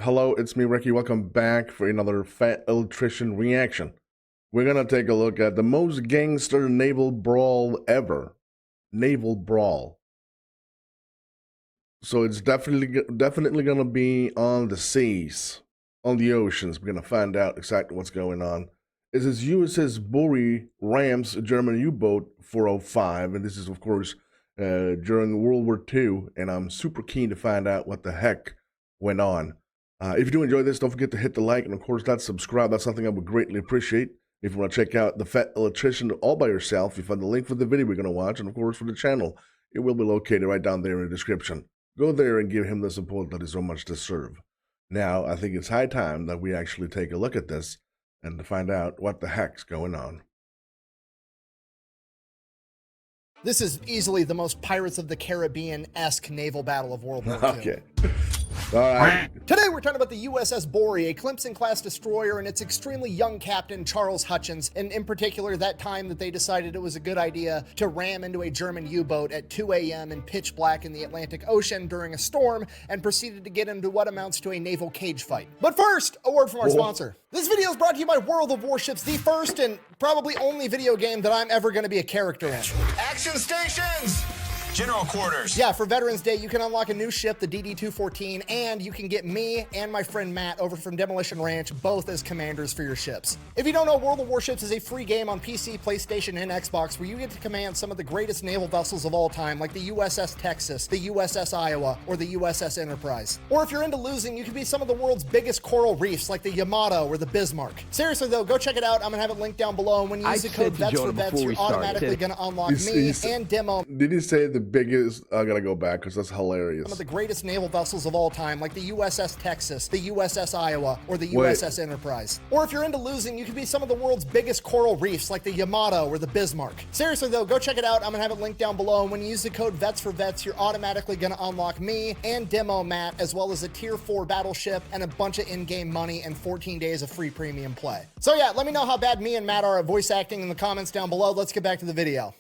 Hello, it's me, Recky. Welcome back for another Fat Electrician reaction. We're gonna take a look at the most gangster naval brawl ever. Naval brawl. So it's definitely gonna be on the seas, on the oceans. We're gonna find out exactly what's going on. This is USS Borie rams German U-boat 405, and this is of course during World War II. And I'm super keen to find out what the heck went on. If you do enjoy this, don't forget to hit the like and, of course, that subscribe. That's something I would greatly appreciate. If you want to check out the Fat Electrician all by yourself, you find the link for the video we're going to watch, and, of course, for the channel. It will be located right down there in the description. Go there and give him the support that he so much deserves. Now, I think it's high time that we actually take a look at this and to find out what the heck's going on. This is easily the most Pirates of the Caribbean-esque naval battle of World War II. Okay. All right. Today we're talking about the USS Borie, a Clemson-class destroyer, and its extremely young captain, Charles Hutchins, and in particular that time that they decided it was a good idea to ram into a German U-boat at 2 a.m. in pitch black in the Atlantic Ocean during a storm, and proceeded to get into what amounts to a naval cage fight. But first, a word from our sponsor. This video is brought to you by World of Warships, the first and probably only video game that I'm ever going to be a character in. Action stations! General quarters. Yeah, for Veterans Day, you can unlock a new ship, the DD-214, and you can get me and my friend Matt over from Demolition Ranch, both as commanders for your ships. If you don't know, World of Warships is a free game on PC, PlayStation, and Xbox where you get to command some of the greatest naval vessels of all time, like the USS Texas, the USS Iowa, or the USS Enterprise. Or if you're into losing, you can be some of the world's biggest coral reefs, like the Yamato or the Bismarck. Seriously though, go check it out. I'm gonna have it linked down below, and when you use the code VETS4VETS, you're automatically gonna unlock me and demo. Did he say the biggest? I gotta go back because that's hilarious. Some of the greatest naval vessels of all time, like the USS Texas, the USS Iowa, or the USS Enterprise. Or if you're into losing, you can be some of the world's biggest coral reefs, like the Yamato or the Bismarck. Seriously though, go check it out. I'm gonna have it linked down below, and when you use the code VETS4VETS, you're automatically gonna unlock me and demo Matt, as well as a tier 4 battleship and a bunch of in-game money and 14 days of free premium play. So yeah, let me know how bad me and Matt are at voice acting in the comments down below. Let's get back to the video.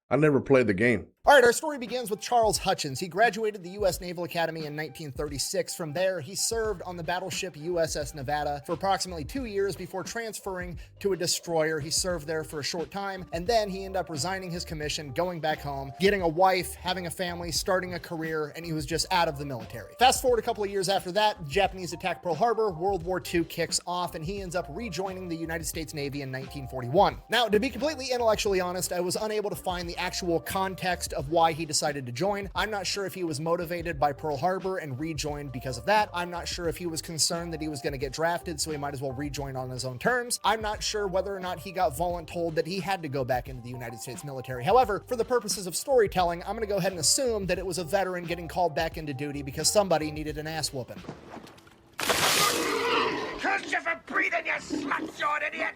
I never played the game. All right, our story begins with Charles Hutchins. He graduated the U.S. Naval Academy in 1936. From there, he served on the battleship USS Nevada for approximately 2 years before transferring to a destroyer. He served there for a short time, and then he ended up resigning his commission, going back home, getting a wife, having a family, starting a career, and he was just out of the military. Fast forward a couple of years after that, the Japanese attack Pearl Harbor, World War II kicks off, and he ends up rejoining the United States Navy in 1941. Now, to be completely intellectually honest, I was unable to find the actual context of why he decided to join. I'm not sure if he was motivated by Pearl Harbor and rejoined because of that. I'm not sure if he was concerned that he was going to get drafted, so he might as well rejoin on his own terms. I'm not sure whether or not he got voluntold that he had to go back into the United States military. However, for the purposes of storytelling, I'm going to go ahead and assume that it was a veteran getting called back into duty because somebody needed an ass whooping. Curse you for breathing, you slut, you idiot!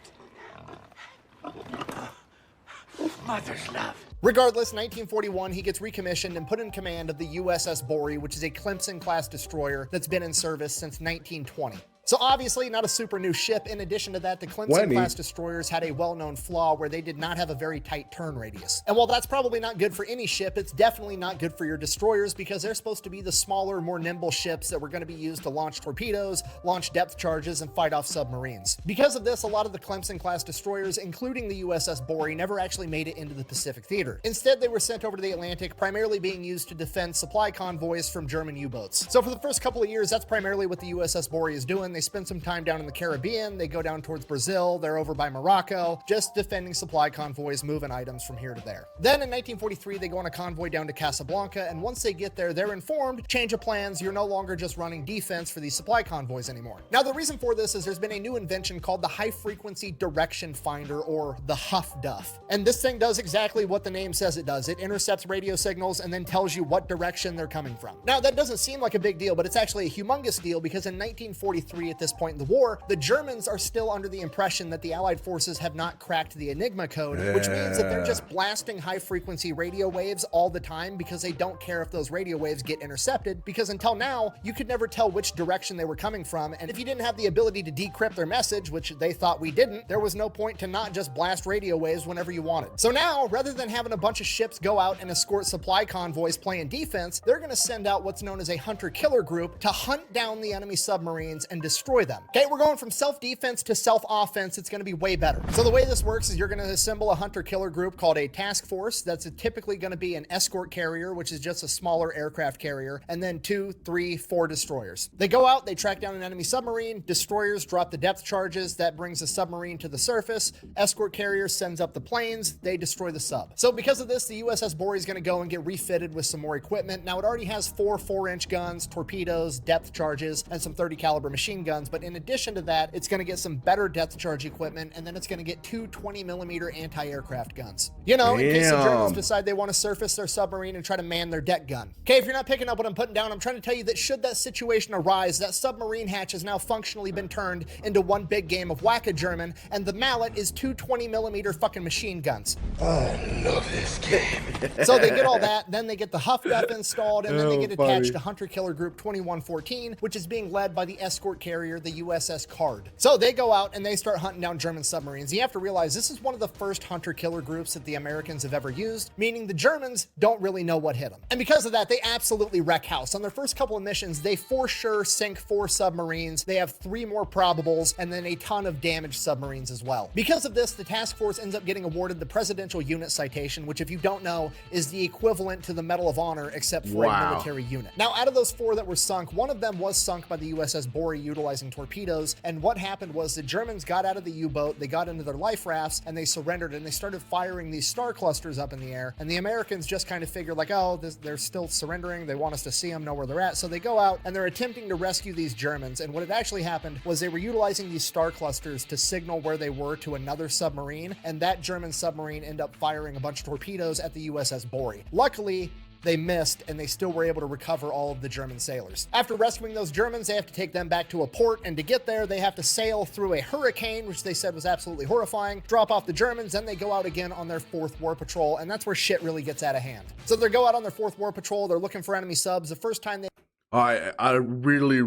Mother's love. Regardless, 1941, he gets recommissioned and put in command of the USS Borie, which is a Clemson-class destroyer that's been in service since 1920. So obviously not a super new ship. In addition to that, the Clemson-class destroyers had a well-known flaw where they did not have a very tight turn radius. And while that's probably not good for any ship, it's definitely not good for your destroyers because they're supposed to be the smaller, more nimble ships that were going to be used to launch torpedoes, launch depth charges, and fight off submarines. Because of this, a lot of the Clemson-class destroyers, including the USS Borie, never actually made it into the Pacific theater. Instead, they were sent over to the Atlantic, primarily being used to defend supply convoys from German U-boats. So for the first couple of years, that's primarily what the USS Borie is doing. They spend some time down in the Caribbean, they go down towards Brazil, they're over by Morocco, just defending supply convoys, moving items from here to there. Then in 1943, they go on a convoy down to Casablanca, and once they get there, they're informed, change of plans, you're no longer just running defense for these supply convoys anymore. Now, the reason for this is there's been a new invention called the High Frequency Direction Finder, or the HFDUF. And this thing does exactly what the name says it does. It intercepts radio signals and then tells you what direction they're coming from. Now, that doesn't seem like a big deal, but it's actually a humongous deal because in 1943, at this point in the war, the Germans are still under the impression that the Allied forces have not cracked the Enigma code, which means that they're just blasting high-frequency radio waves all the time because they don't care if those radio waves get intercepted, because until now, you could never tell which direction they were coming from, and if you didn't have the ability to decrypt their message, which they thought we didn't, there was no point to not just blast radio waves whenever you wanted. So now, rather than having a bunch of ships go out and escort supply convoys playing defense, they're going to send out what's known as a hunter-killer group to hunt down the enemy submarines and destroy them. Okay, we're going from self-defense to self-offense. It's going to be way better. So the way this works is you're going to assemble a hunter-killer group called a task force. That's typically going to be an escort carrier, which is just a smaller aircraft carrier, and then 2, 3, 4 destroyers. They go out, they track down an enemy submarine, destroyers drop the depth charges, that brings the submarine to the surface, escort carrier sends up the planes, they destroy the sub. So because of this, the USS Borie is going to go and get refitted with some more equipment. Now it already has 4 4-inch guns, torpedoes, depth charges, and some 30 caliber machine guns, but in addition to that, it's going to get some better depth charge equipment, and then it's going to get 2 20mm anti-aircraft guns. You know, in case the Germans decide they want to surface their submarine and try to man their deck gun. Okay, if you're not picking up what I'm putting down, I'm trying to tell you that should that situation arise, that submarine hatch has now functionally been turned into one big game of Whack-A-German, and the mallet is 2 20mm fucking machine guns. I love this game. So they get all that, then they get the Huff-Duff installed, and then they get attached to Hunter Killer Group 2114, which is being led by the escort carrier, the USS Card. So they go out and they start hunting down German submarines. You have to realize this is one of the first Hunter Killer groups that the Americans have ever used, meaning the Germans don't really know what hit them. And because of that, they absolutely wreck house. On their first couple of missions, they for sure sink 4 submarines. They have 3 more probables, and then a ton of damaged submarines as well. Because of this, the task force ends up getting awarded the Presidential Unit Citation, which, if you don't know, is the equivalent to the Medal of Honor, except for a military unit. Now, out of those 4 that were sunk, one of them was sunk by the USS Borie utilizing torpedoes, and what happened was the Germans got out of the U-boat, they got into their life rafts, and they surrendered, and they started firing these star clusters up in the air, and the Americans just kind of figured like, oh, they're still surrendering, they want us to see them, know where they're at, so they go out, and they're attempting to rescue these Germans, and what had actually happened was they were utilizing these star clusters to signal where they were to another submarine, and that German submarine ended up firing a bunch of torpedoes at the USS Borie. Luckily, they missed, and they still were able to recover all of the German sailors. After rescuing those Germans, they have to take them back to a port, and to get there, they have to sail through a hurricane, which they said was absolutely horrifying, drop off the Germans, then they go out again on their 4th war patrol, and that's where shit really gets out of hand. So they go out on their 4th war patrol, they're looking for enemy subs. The first time they I really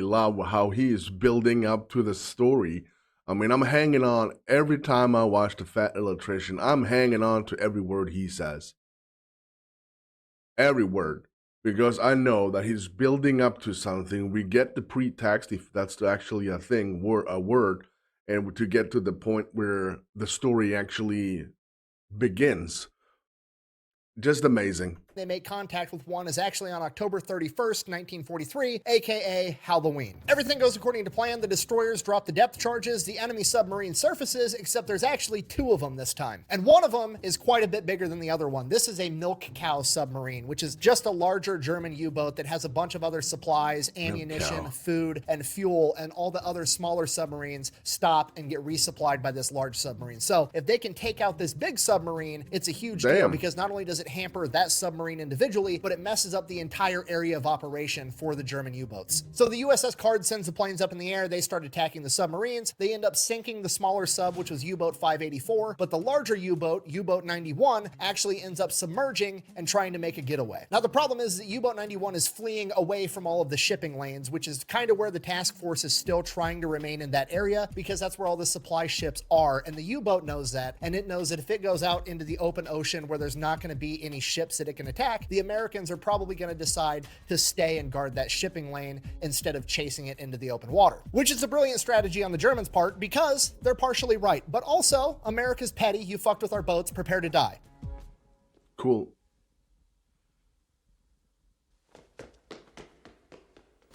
love how he is building up to the story. I mean, I'm hanging on every time I watch The Fat Electrician. I'm hanging on to every word he says. Every word. Because I know that he's building up to something. We get the pretext, if that's actually a thing, a word, and to get to the point where the story actually begins. Just amazing. They make contact with one is actually on October 31st, 1943, aka Halloween. Everything goes according to plan. The destroyers drop the depth charges, the enemy submarine surfaces, except there's actually 2 of them this time. And one of them is quite a bit bigger than the other one. This is a milk cow submarine, which is just a larger German U-boat that has a bunch of other supplies, ammunition, food, and fuel, and all the other smaller submarines stop and get resupplied by this large submarine. So if they can take out this big submarine, it's a huge deal, because not only does it hamper that submarine individually, but it messes up the entire area of operation for the German U-boats. So the USS Card sends the planes up in the air, they start attacking the submarines, they end up sinking the smaller sub, which was U-boat 584, but the larger U-boat, U-boat 91, actually ends up submerging and trying to make a getaway. Now the problem is that U-boat 91 is fleeing away from all of the shipping lanes, which is kind of where the task force is still trying to remain in that area, because that's where all the supply ships are, and the U-boat knows that, and it knows that if it goes out into the open ocean where there's not going to be any ships that it can attack, the Americans are probably going to decide to stay and guard that shipping lane instead of chasing it into the open water, which is a brilliant strategy on the Germans' part because they're partially right, but also America's petty. You fucked with our boats, prepare to die. Cool.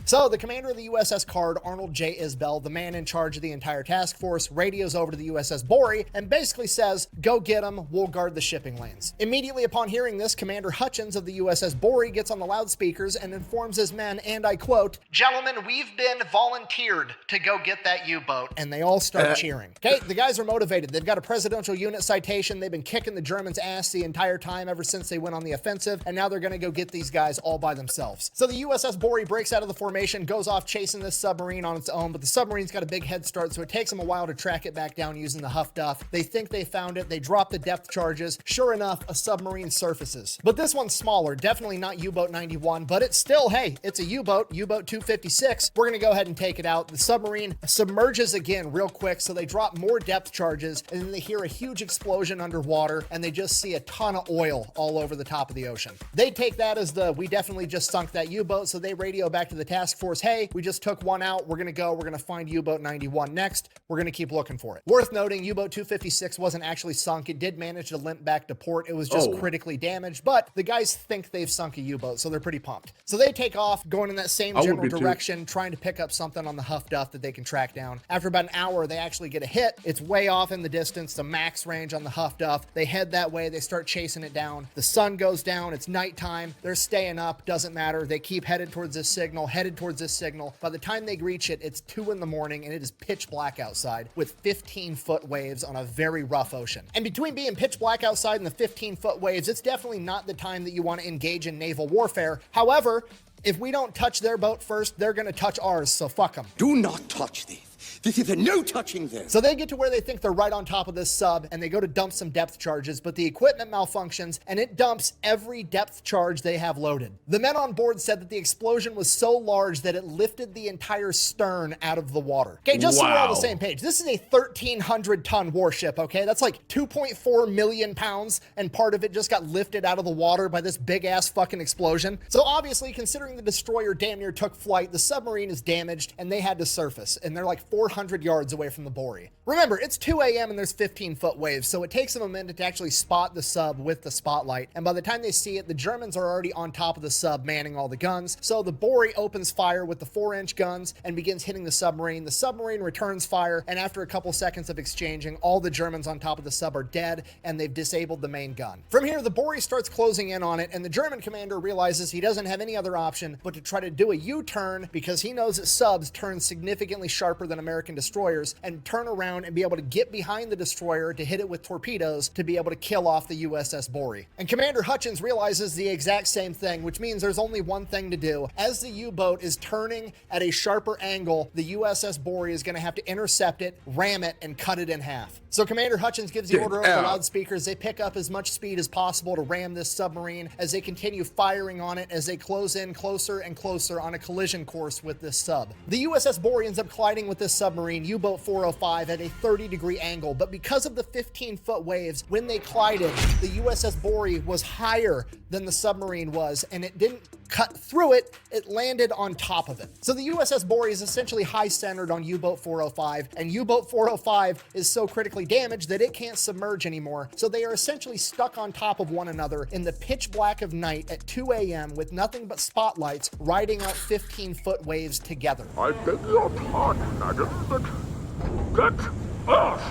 So the commander of the USS Card, Arnold J. Isbell, the man in charge of the entire task force, radios over to the USS Borie and basically says, go get them, we'll guard the shipping lanes. Immediately upon hearing this, Commander Hutchkins of the USS Borie gets on the loudspeakers and informs his men, and I quote, "Gentlemen, we've been volunteered to go get that U-boat," and they all start cheering. Okay, the guys are motivated. They've got a Presidential Unit Citation. They've been kicking the Germans' ass the entire time ever since they went on the offensive, and now they're going to go get these guys all by themselves. So the USS Borie breaks out of the formation information, goes off chasing this submarine on its own, but the submarine's got a big head start, so it takes them a while to track it back down using the Huff Duff. They think they found it. They drop the depth charges. Sure enough, a submarine surfaces. But this one's smaller, definitely not U-boat 91, but it's still, hey, it's a U-boat, U-boat 256. We're gonna go ahead and take it out. The submarine submerges again real quick, so they drop more depth charges, and then they hear a huge explosion underwater, and they just see a ton of oil all over the top of the ocean. They take that as we definitely just sunk that U-boat, so they radio back to the task force, hey, we just took one out, we're gonna find U-boat 91 next, we're gonna keep looking for it. Worth noting, U-boat 256 wasn't actually sunk, it did manage to limp back to port, it was just critically damaged, but the guys think they've sunk a U-boat, so they're pretty pumped. So they take off, going in that same general direction, trying to pick up something on the Huff Duff that they can track down. After about an hour, they actually get a hit. It's way off in the distance, the max range on the Huff Duff. They head that way, they start chasing it down. The sun goes down, it's nighttime, they're staying up, doesn't matter. They keep headed towards this signal. By the time they reach it, it's 2 in the morning and it is pitch black outside with 15-foot waves on a very rough ocean. And between being pitch black outside and the 15-foot waves, it's definitely not the time that you want to engage in naval warfare. However, if we don't touch their boat first, they're going to touch ours, so fuck them. Do not touch this. This is a no touching this. So they get to where they think they're right on top of this sub, and they go to dump some depth charges, but the equipment malfunctions, and it dumps every depth charge they have loaded. The men on board said that the explosion was so large that it lifted the entire stern out of the water. Okay, just so we're all on the same page, this is a 1,300-ton warship, okay? That's like 2.4 million pounds, and part of it just got lifted out of the water by this big-ass fucking explosion. So obviously, considering the destroyer damn near took flight, the submarine is damaged, and they had to surface, and they're like 400 yards away from the Borie. Remember, it's 2 a.m. and there's 15-foot waves, so it takes them a minute to actually spot the sub with the spotlight, and by the time they see it, the Germans are already on top of the sub manning all the guns, so the Borie opens fire with the 4-inch guns and begins hitting the submarine. The submarine returns fire, and after a couple seconds of exchanging, all the Germans on top of the sub are dead, and they've disabled the main gun. From here, the Borie starts closing in on it, and the German commander realizes he doesn't have any other option but to try to do a U-turn because he knows that subs turn significantly sharper than American destroyers and turn around and be able to get behind the destroyer to hit it with torpedoes to be able to kill off the USS Borie. And Commander Hutchins realizes the exact same thing, which means there's only one thing to do. As the U-boat is turning at a sharper angle, the USS Borie is going to have to intercept it, ram it, and cut it in half. So Commander Hutchins gives the order over the loudspeakers. They pick up as much speed as possible to ram this submarine as they continue firing on it as they close in closer and closer on a collision course with this sub. The USS Borie ends up colliding with this submarine, U-boat 405, at a 30-degree angle, but because of the 15-foot waves, when they collided, the USS Borie was higher than the submarine was, and it didn't cut through it, it landed on top of it. So the USS Borie is essentially high-centered on U-boat 405, and U-boat 405 is so critically damaged that it can't submerge anymore, so they are essentially stuck on top of one another in the pitch black of night at 2 a.m. with nothing but spotlights riding out 15-foot waves together. I beg your pardon, madam, but get off!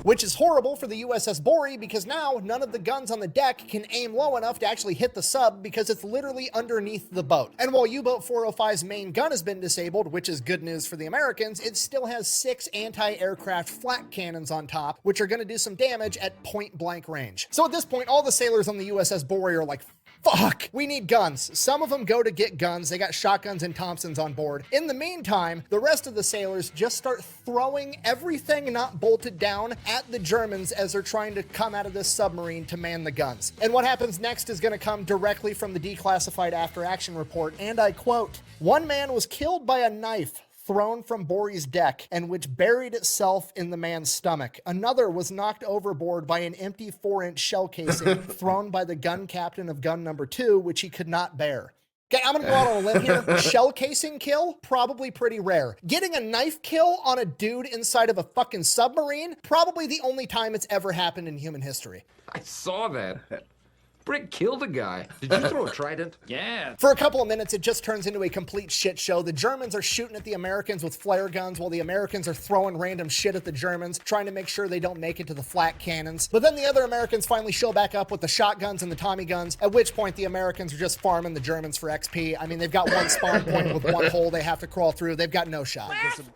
Which is horrible for the USS Borie because now none of the guns on the deck can aim low enough to actually hit the sub because it's literally underneath the boat. And while U-boat 405's main gun has been disabled, which is good news for the Americans, it still has 6 anti-aircraft flak cannons on top, which are going to do some damage at point-blank range. So at this point, all the sailors on the USS Borie are like, fuck, we need guns. Some of them go to get guns. They got shotguns and Thompsons on board. In the meantime, the rest of the sailors just start throwing everything not bolted down at the Germans as they're trying to come out of this submarine to man the guns. And what happens next is going to come directly from the declassified after action report, and I quote, "One man was killed by a knife thrown from Borie's deck and which buried itself in the man's stomach. Another was knocked overboard by an empty 4-inch shell casing thrown by the gun captain of gun number 2, which he could not bear." Okay, I'm gonna go out on a limb here. Shell casing kill, probably pretty rare. Getting a knife kill on a dude inside of a fucking submarine, probably the only time it's ever happened in human history. I saw that. Brick killed a guy. Did you throw a trident? Yeah. For a couple of minutes, it just turns into a complete shit show. The Germans are shooting at the Americans with flare guns while the Americans are throwing random shit at the Germans, trying to make sure they don't make it to the flak cannons. But then the other Americans finally show back up with the shotguns and the Tommy guns, at which point the Americans are just farming the Germans for XP. I mean, they've got one spawn point with one hole they have to crawl through. They've got no shot. We're spawn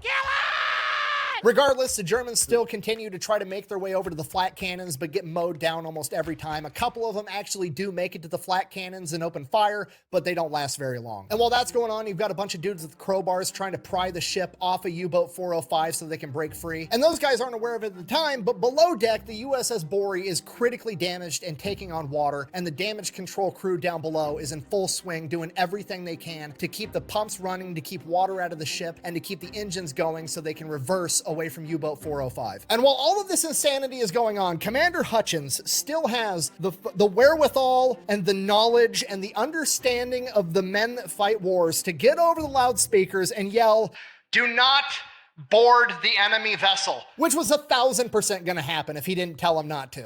killers! Regardless, the Germans still continue to try to make their way over to the flat cannons, but get mowed down almost every time. A couple of them actually do make it to the flat cannons and open fire, but they don't last very long. And while that's going on, you've got a bunch of dudes with crowbars trying to pry the ship off of U-boat 405 so they can break free. And those guys aren't aware of it at the time, but below deck, the USS Borie is critically damaged and taking on water, and the damage control crew down below is in full swing, doing everything they can to keep the pumps running, to keep water out of the ship, and to keep the engines going so they can reverse away from U-boat 405. And while all of this insanity is going on, Commander Hutchins still has the wherewithal and the knowledge and the understanding of the men that fight wars to get over the loudspeakers and yell, "Do not board the enemy vessel," which was 1,000% gonna happen if he didn't tell him not to.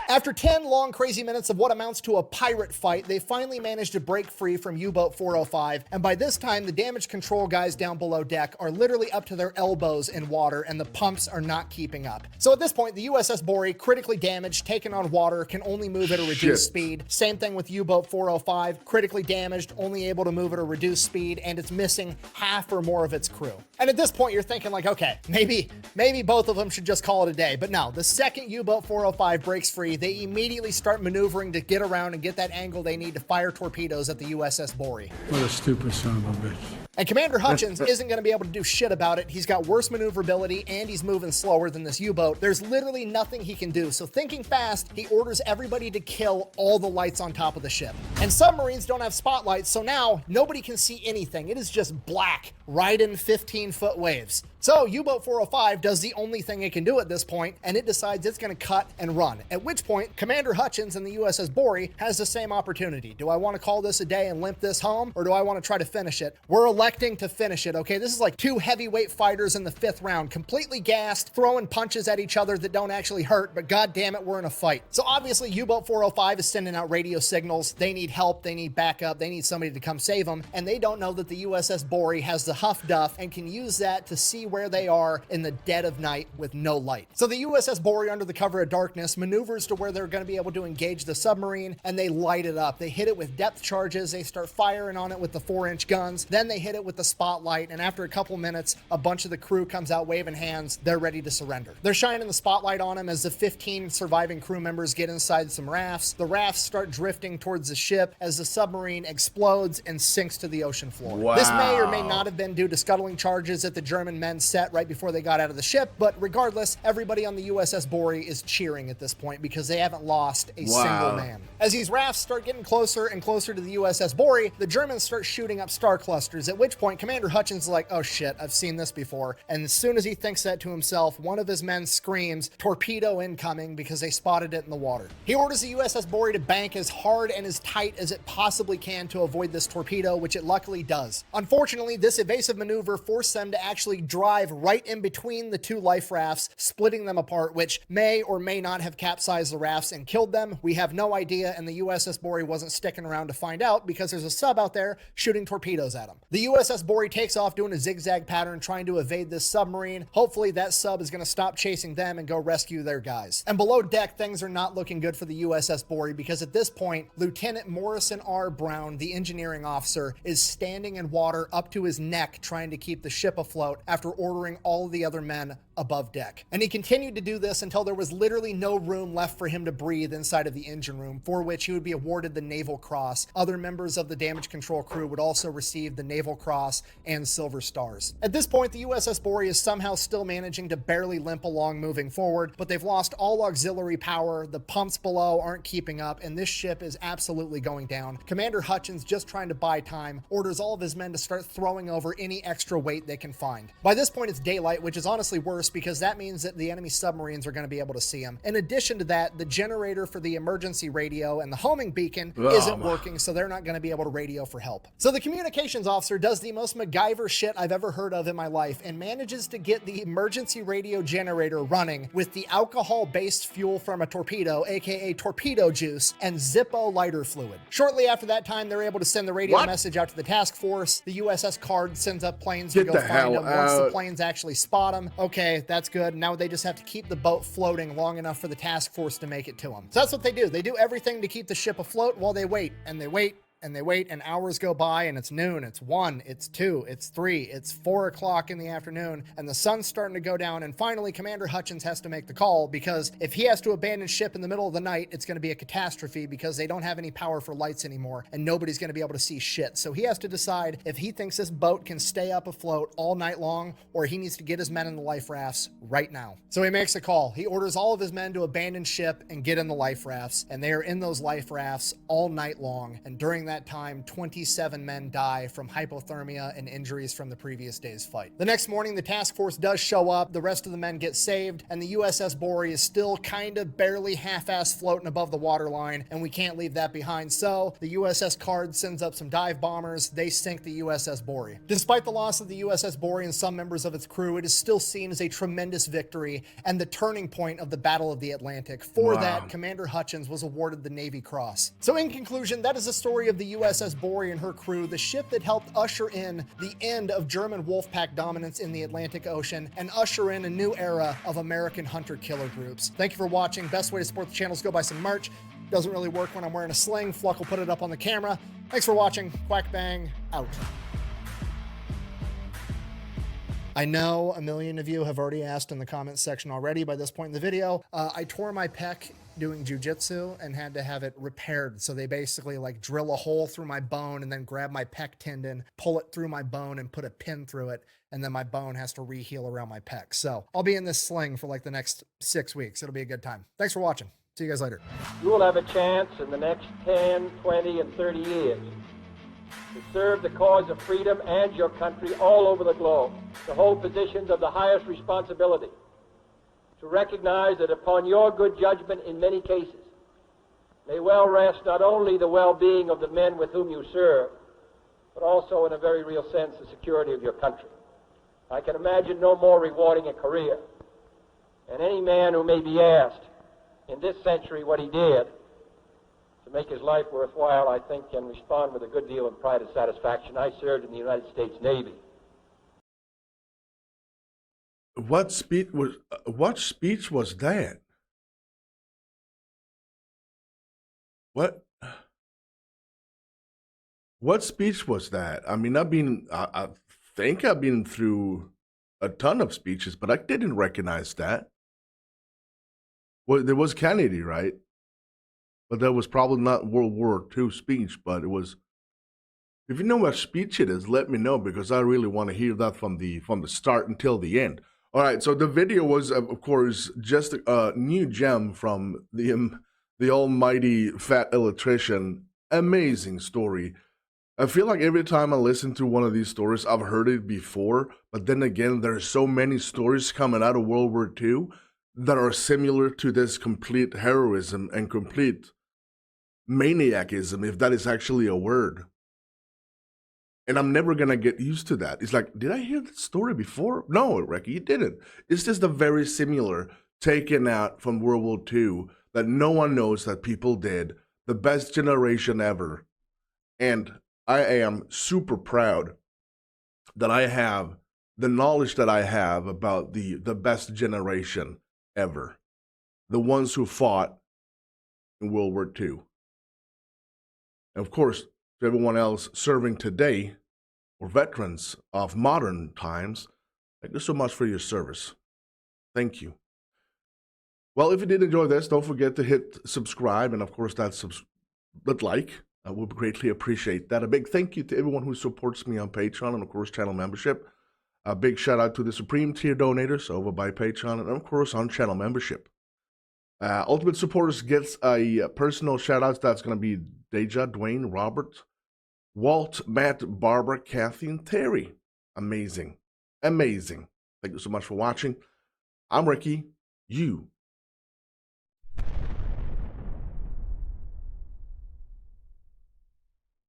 After 10 long, crazy minutes of what amounts to a pirate fight, they finally managed to break free from U-boat 405, and by this time, the damage control guys down below deck are literally up to their elbows in water, and the pumps are not keeping up. So at this point, the USS Borie, critically damaged, taken on water, can only move at a reduced speed. Same thing with U-boat 405, critically damaged, only able to move at a reduced speed, and it's missing half or more of its crew. And at this point, you're thinking like, okay, maybe both of them should just call it a day. But no, the second U-boat 405 breaks free, they immediately start maneuvering to get around and get that angle they need to fire torpedoes at the USS Borie. What a stupid son of a bitch. And Commander Hutchins isn't going to be able to do shit about it. He's got worse maneuverability and he's moving slower than this U-boat. There's literally nothing he can do. So thinking fast, he orders everybody to kill all the lights on top of the ship. And submarines don't have spotlights, so now nobody can see anything. It is just black, riding 15-foot waves. So U-boat 405 does the only thing it can do at this point, and it decides it's going to cut and run. At which point, Commander Hutchins and the USS Borie has the same opportunity. Do I want to call this a day and limp this home, or do I want to try to finish it? We're electing to finish it, okay? This is like two heavyweight fighters in the 5th round, completely gassed, throwing punches at each other that don't actually hurt, but god damn it, we're in a fight. So obviously U-boat 405 is sending out radio signals. They need help, they need backup, they need somebody to come save them, and they don't know that the USS Borie has the Huff Duff and can use that to see where they are in the dead of night with no light. So the USS Borie, under the cover of darkness, maneuvers to where they're going to be able to engage the submarine, and they light it up. They hit it with depth charges, they start firing on it with the 4-inch guns, then they hit it with the spotlight, and after a couple minutes, a bunch of the crew comes out waving hands. They're ready to surrender. They're shining the spotlight on them as the 15 surviving crew members get inside some rafts. The rafts start drifting towards the ship as the submarine explodes and sinks to the ocean floor. Wow. This may or may not have been due to scuttling charges that the German men set right before they got out of the ship, but regardless, everybody on the USS Borie is cheering at this point because they haven't lost a single man. As these rafts start getting closer and closer to the USS Borie, the Germans start shooting up star clusters, at which point Commander Hutchins is like, oh shit, I've seen this before. And as soon as he thinks that to himself, one of his men screams, torpedo incoming, because they spotted it in the water. He orders the USS Borie to bank as hard and as tight as it possibly can to avoid this torpedo, which it luckily does. Unfortunately, this evasive maneuver forced them to actually drive right in between the two life rafts, splitting them apart, which may or may not have capsized the rafts and killed them. We have no idea, and the USS Borie wasn't sticking around to find out because there's a sub out there shooting torpedoes at them. The USS Borie takes off doing a zigzag pattern trying to evade this submarine. Hopefully that sub is going to stop chasing them and go rescue their guys. And below deck, things are not looking good for the USS Borie because at this point, Lieutenant Morrison R. Brown, the engineering officer, is standing in water up to his neck trying to keep the ship afloat after ordering all of the other men above deck. And he continued to do this until there was literally no room left for him to breathe inside of the engine room, for which he would be awarded the Naval Cross. Other members of the damage control crew would also receive the Naval Cross and Silver Stars. At this point, the USS Borie is somehow still managing to barely limp along moving forward, but they've lost all auxiliary power, the pumps below aren't keeping up, and this ship is absolutely going down. Commander Hutchins, just trying to buy time, orders all of his men to start throwing over any extra weight they can find. By this point, it's daylight, which is honestly worse because that means that the enemy submarines are going to be able to see him. In addition to that, the generator for the emergency radio and the homing beacon isn't working, so they're not going to be able to radio for help. So the communications officer does the most MacGyver shit I've ever heard of in my life and manages to get the emergency radio generator running with the alcohol-based fuel from a torpedo, aka torpedo juice, and Zippo lighter fluid. Shortly after that time, they're able to send the radio message out to the task force. The USS Card sends up planes to go find them. Once the planes actually spot them, okay, that's good. Now they just have to keep the boat floating long enough for the task force to make it to them. So that's what they do. They do everything to keep the ship afloat while they wait, and they wait, and they wait, and hours go by, and it's noon, it's 1, it's 2, it's 3, it's 4 o'clock in the afternoon, and the sun's starting to go down, and finally Commander Hutchins has to make the call, because if he has to abandon ship in the middle of the night, it's going to be a catastrophe, because they don't have any power for lights anymore, and nobody's going to be able to see shit. So he has to decide if he thinks this boat can stay up afloat all night long, or he needs to get his men in the life rafts right now. So he makes a call. He orders all of his men to abandon ship and get in the life rafts, and they are in those life rafts all night long, and during that time 27 men die from hypothermia and injuries from the previous day's fight. The next morning the task force does show up, the rest of the men get saved, and the USS Borie is still kind of barely half-ass floating above the waterline, and we can't leave that behind. So the USS Card sends up some dive bombers, they sink the USS Borie. Despite the loss of the USS Borie and some members of its crew, it is still seen as a tremendous victory and the turning point of the Battle of the Atlantic. For that, Commander Hutchins was awarded the Navy Cross. So in conclusion, that is the story of the USS Borie and her crew, the ship that helped usher in the end of German Wolfpack dominance in the Atlantic Ocean and usher in a new era of American hunter-killer groups. Thank you for watching. Best way to support the channel is go buy some merch. Doesn't really work when I'm wearing a sling. Fluck will put it up on the camera. Thanks for watching. Quack Bang, out. I know a million of you have already asked in the comments section already by this point in the video. I tore my pec doing jujitsu and had to have it repaired. So they basically like drill a hole through my bone and then grab my pec tendon, pull it through my bone and put a pin through it. And then my bone has to re-heal around my pec. So I'll be in this sling for like the next 6 weeks. It'll be a good time. Thanks for watching. See you guys later. You will have a chance in the next 10, 20, and 30 years to serve the cause of freedom and your country all over the globe, to hold positions of the highest responsibility, to recognize that upon your good judgment in many cases may well rest not only the well-being of the men with whom you serve, but also in a very real sense the security of your country. I can imagine no more rewarding a career, and any man who may be asked in this century what he did to make his life worthwhile, I think, can respond with a good deal of pride and satisfaction. I served in the United States Navy. What speech was that? What speech was that? I mean, I think I've been through a ton of speeches, but I didn't recognize that. Well, there was Kennedy, right? But that was probably not World War II speech, but it was. If you know what speech it is, let me know, because I really want to hear that from the start until the end. All right, so the video was, of course, just a new gem from the almighty fat electrician. Amazing story. I feel like every time I listen to one of these stories, I've heard it before, but then again, there's so many stories coming out of World War II that are similar to this complete heroism and complete maniacism, if that is actually a word. And I'm never going to get used to that. It's like, did I hear that story before? No, Recky, you didn't. It's just a very similar, taken out from World War II, that no one knows that people did. The best generation ever. And I am super proud that I have the knowledge that I have about the best generation ever. The ones who fought in World War II. And of course, to everyone else serving today, or veterans of modern times, thank you so much for your service. Thank you. Well, if you did enjoy this, don't forget to hit subscribe, and of course that like. I would greatly appreciate that. A big thank you to everyone who supports me on Patreon and of course channel membership. A big shout out to the Supreme Tier donators over by Patreon and of course on channel membership. Ultimate supporters gets a personal shout out. That's going to be Deja, Dwayne, Robert, Walt, Matt, Barbara, Kathy, and Terry. Amazing. Amazing. Thank you so much for watching. I'm Recky. You